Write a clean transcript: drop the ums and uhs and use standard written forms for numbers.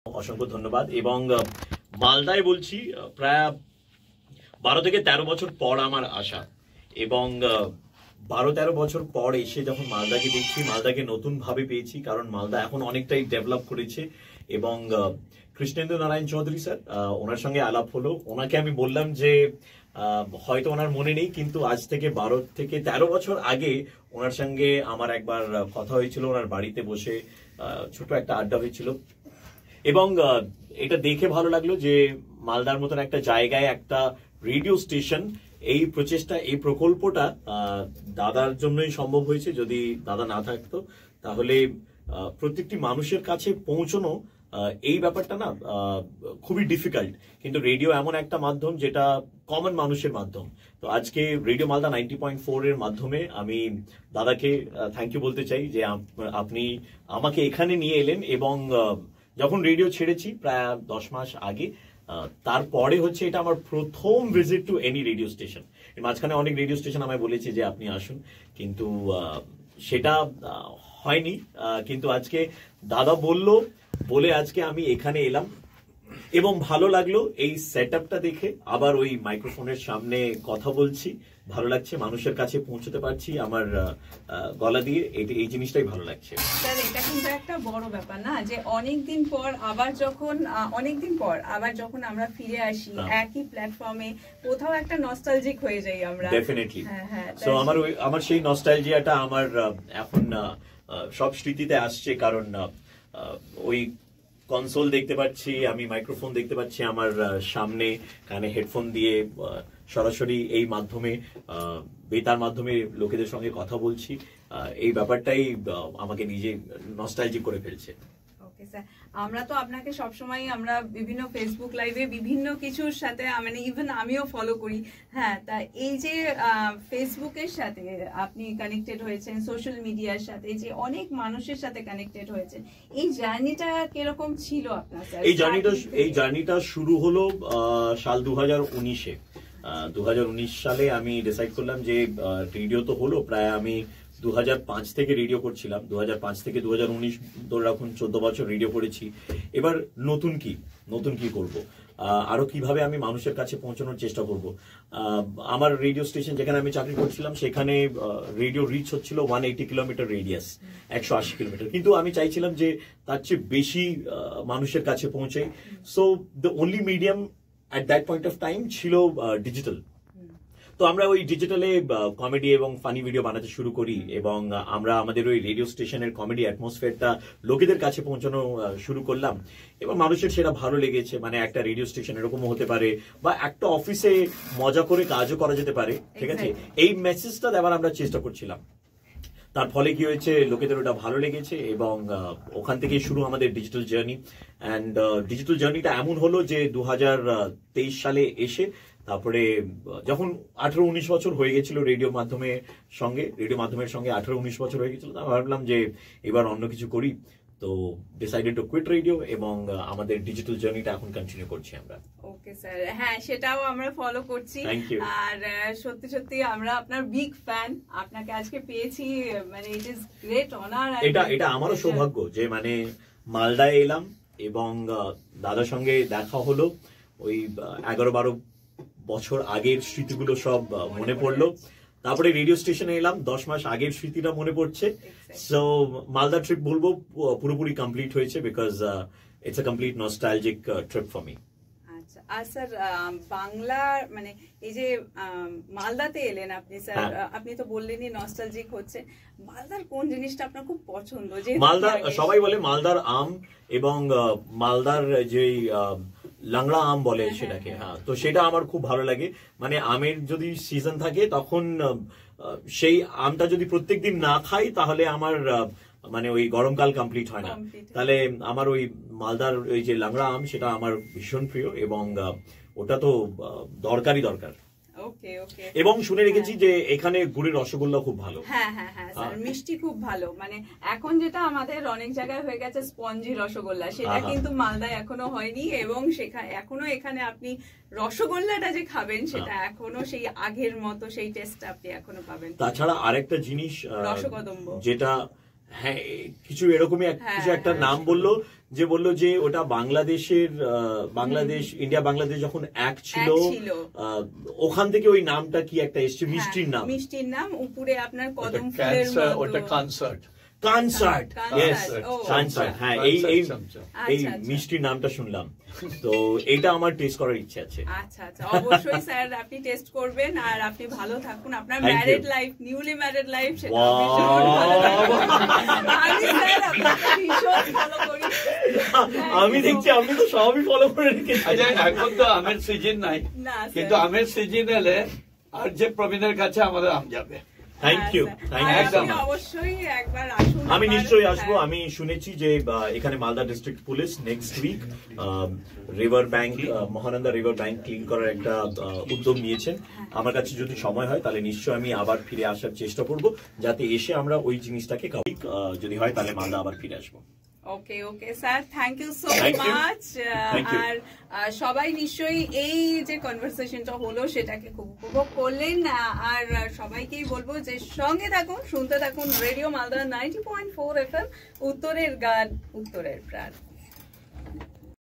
অসংখ্য ধন্যবাদ। এবং মালদায় বলছি প্রায় 12 থেকে 13 বছর পর আমার আসা, এবং 12-13 বছর পর এসে যখন মালদাকে দেখছি, মালদাকে নতুন ভাবে পেয়েছি, কারণ মালদা এখন অনেকটাই ডেভেলপ করেছে। এবং কৃষ্ণেন্দু নারায়ণ চৌধুরী স্যার, ওনার সঙ্গে আলাপ হলো। ওনাকে আমি বললাম যে হয়তো ওনার মনে নেই, কিন্তু আজ থেকে 12 থেকে 13 বছর আগে ওনার সঙ্গে আমার একবার কথা হয়েছিল, ওনার বাড়িতে বসে ছোট একটা আড্ডা হয়েছিল। এবং এটা দেখে ভালো লাগলো যে মালদার মতন একটা জায়গায় একটা রেডিও স্টেশন, এই প্রচেষ্টা, এই প্রকল্পটা দাদার জন্যই সম্ভব হয়েছে। যদি দাদা না থাকতো তাহলে প্রত্যেকটি মানুষের কাছে পৌঁছানো এই ব্যাপারটা না খুবই ডিফিকাল্ট। কিন্তু রেডিও এমন একটা মাধ্যম যেটা কমন মানুষের মাধ্যম। তো আজকে রেডিও মালদা 90.4 এর মাধ্যমে আমি দাদাকে থ্যাংক ইউ বলতে চাই যে আপনি আমাকে এখানে নিয়ে এলেন। এবং যখন রেডিও ছেড়েছি প্রায় 10 মাস আগে, তারপরে হচ্ছে এটা আমার প্রথম visit to any radio station. এর মাঝখানে অনেক রেডিও স্টেশন আমায় বলেছে যে আপনি আসুন, কিন্তু সেটা হয়নি। কিন্তু আজকে দাদা বলে আজকে আমি এখানে এলাম, এবং ভালো লাগলো এই সেটআপটা দেখে। আবার ওই মাইক্রোফোনের সামনে কথা বলছি, ভালো লাগছে, মানুষের কাছে পৌঁছতে পারছি আমার গলা দিয়ে, এই জিনিসটাই ভালো লাগছে। স্যার, এটা কিন্তু একটা বড় ব্যাপার না, যে অনেকদিন পর আবার যখন আমরা ফিরে আসি একই প্ল্যাটফর্মে, কোথাও একটা নস্টালজিক হয়ে যাই আমরা। ডেফিনেটলি। সো আমার সেই নস্টালজিয়াটা আমার এখন সব স্মৃতিতে আসছে, কারণ ওই কনসোল দেখতে পাচ্ছি, আমি মাইক্রোফোন দেখতে পাচ্ছি আমার সামনে, কানে হেডফোন দিয়ে সরাসরি এই মাধ্যমে, বেতার মাধ্যমে লোকেদের সঙ্গে কথা বলছি। এই ব্যাপারটাই আমাকে নিজে নস্টালজিক করে ফেলছে। ওকে স্যার, আমরা তো আপনাকে সবসময় আমরা বিভিন্ন ফেসবুক লাইভে বিভিন্ন কিছুর সাথে, মানে ইভেন আমিও ফলো করি। হ্যাঁ, তা এই যে ফেসবুকের সাথে আপনি কানেক্টেড হয়েছেন, সোশ্যাল মিডিয়ার সাথে যে অনেক মানুষের সাথে কানেক্টেড হয়েছেন, এই জার্নিটা কিরকম ছিল আপনার স্যার? এই জার্নিটা শুরু হলো সাল 2019-এ। 2019 সালে আমি ডিসাইড করলাম যে রেডিও তো হলো, প্রায় আমি 2005 থেকে রেডিও করছিলাম। 2005 থেকে 2019 ধরে রাখুন 14 বছর রেডিও করেছি। এবার নতুন কি করব, আরো কিভাবে আমি মানুষের কাছে পৌঁছানোর চেষ্টা করব। আমার রেডিও স্টেশন যেখানে আমি চাকরি করছিলাম, সেখানে রেডিও রিচ হচ্ছিল 180 কিলোমিটার রেডিয়াস, 180 কিলোমিটার। কিন্তু আমি চাইছিলাম যে তার চেয়ে বেশি মানুষের কাছে পৌঁছাই। So the only medium at that point of time ছিল ডিজিটাল। তো আমরা ওই ডিজিটালে কমেডি এবং ফানি ভিডিও বানাতে শুরু করি, এবং আমরা আমাদের ওই রেডিও স্টেশনের কমেডি অ্যাটমসফিয়ারটা লোকেদের কাছে পৌঁছানো শুরু করলাম, এবং মানুষের সেটা ভালো লেগেছে। মানে একটা রেডিও স্টেশন এরকমও হতে পারে, বা একটা অফিসে মজা করে কাজও করা যেতে পারে, ঠিক আছে, এই মেসেজটা দেওয়ার আমরা চেষ্টা করছিলাম। তার ফলে কি হয়েছে, লোকেদের ওটা ভালো লেগেছে, এবং ওখান থেকে শুরু আমাদের ডিজিটাল জার্নি। অ্যান্ড ডিজিটাল জার্নিটা এমন হলো যে 2023 সালে এসে, তারপরে যখন 18-19 বছর হয়ে গেছিল রেডিও মাধ্যমের সঙ্গে 18-19 বছর হয়ে গেছিল, আমি ভাবলাম যে এবার অন্য কিছু করি। তো ডিসাইডেড টু কুইট রেডিও, এবং আমাদের ডিজিটাল জার্নিটা এখন কন্টিনিউ করছি আমরা। ওকে স্যার, হ্যাঁ সেটাও আমরা ফলো করছি। আর সত্যি আমরা আপনার বিগ ফ্যান, আপনাকে আজকে পেয়েছি, মানে ইট ইজ গ্রেট অনার। এটা আমারও সৌভাগ্য যে মানে মালদায় এলাম, এবং দাদার সঙ্গে দেখা হলো। ওই 11-12 বছর আগের স্মৃতিগুলো সব মনে পড়লো। তারপরে রেডিও স্টেশনে এলাম, 10 মাস আগের স্মৃতিটা মনে পড়ছে। সো মালদা ট্রিপ বলবো পুরোপুরি কমপ্লিট হয়েছে, because it's a complete nostalgic trip for me. আচ্ছা, আর স্যার বাংলা, মানে এই যে মালদাতে এলেন আপনি স্যার, আপনি তো বললেনই নস্টালজিক হচ্ছে, মালদার কোন জিনিসটা আপনার খুব পছন্দ? যে মালদা, সবাই বলে মালদার আম, এবং মালদার যে লাংড়া আম বলে সেটাকে, হ্যাঁ, তো সেটা আমার খুব ভালো লাগে। মানে আমের যদি সিজন থাকে, তখন সেই আমটা যদি প্রত্যেকদিন না খাই, তাহলে আমার মানে ওই গরমকাল কমপ্লিট হয় না। তাহলে আমার ওই মালদার ওই যে লাংড়া আম, সেটা আমার ভীষণ প্রিয়, এবং ওটা তো দরকার। এবং শুনে রেখেছি যে এখানে গুড়ের রসগোল্লা খুব ভালো। হ্যাঁ স্যার, মিষ্টি খুব ভালো। মানে এখন যেটা আমাদের অনেক জায়গায় হয়ে গেছে স্পঞ্জি রসগোল্লা, সেটা কিন্তু মালদায় এখনো হয়নি, এবং এখনো এখানে আপনি রসগোল্লাটা যে খাবেন, সেটা এখনো সেই আগের মতো সেই টেস্ট আপনি এখনো পাবেন। তাছাড়া আরেকটা জিনিস রসকদম্ব, যেটা হ্যাঁ কিছু এরকমই কিছু একটা নাম বললো, যে বললো যে ওটা বাংলাদেশের বাংলাদেশ ইন্ডিয়া বাংলাদেশ যখন এক ছিল ওখান থেকে ওই নামটা কি একটা এসছে, মিষ্টির নাম, মিষ্টির নাম, উপরে আপনার কদম ফুলের মতো, ওটা কনসার্ট, কনসার্ট, কনসার্ট, হ্যাঁ এই মিষ্টির নামটা শুনলাম, তো এটা আমার টেস্ট করার ইচ্ছে আছে। আচ্ছা আচ্ছা, অবশ্যই স্যার আপনি টেস্ট করবেন, আর আপনি ভালো থাকুন, আপনার married life, newly married life, সেটা ভীষণ ভালো থাকুন। আমি স্যার আপনাকে ভীষণ ফলো করি, আমি দেখছি আপনি তো সবই ফলো করে রেখেছেন। আচ্ছা এখন তো আমের সিজন নাই, কিন্তু আমের সিজন এলে আর যে প্রবীণের কাছে আমাদের আম যাবে। থ্যাংক ইউ, অবশ্যই একবার আসুন, আমি নিশ্চয়ই আসবো। আমি শুনেছি যে এখানে Malda district police next week river bank, Mahananda river bank clean করার একটা উদ্যোগ নিয়েছেন। আমার কাছে যদি সময় হয় তাহলে নিশ্চয়ই আমি আবার ফিরে আসার চেষ্টা করব, যাতে এসে আমরা ওই জিনিসটাকে যদি হয় তাহলে মালদা আবার ফিরে আসবো। Okay okay sir, thank you so much. আর সবাই নিশ্চয়ই এই যে কনভারসেশনটা হলো সেটাকে খুব উপভোগ করলেন, আর সবাইকেই বলবো যে সঙ্গে থাকুন, শুনতে থাকুন রেডিও মালদা 90.4 FM, উত্তরের গান, উত্তরের প্রাণ।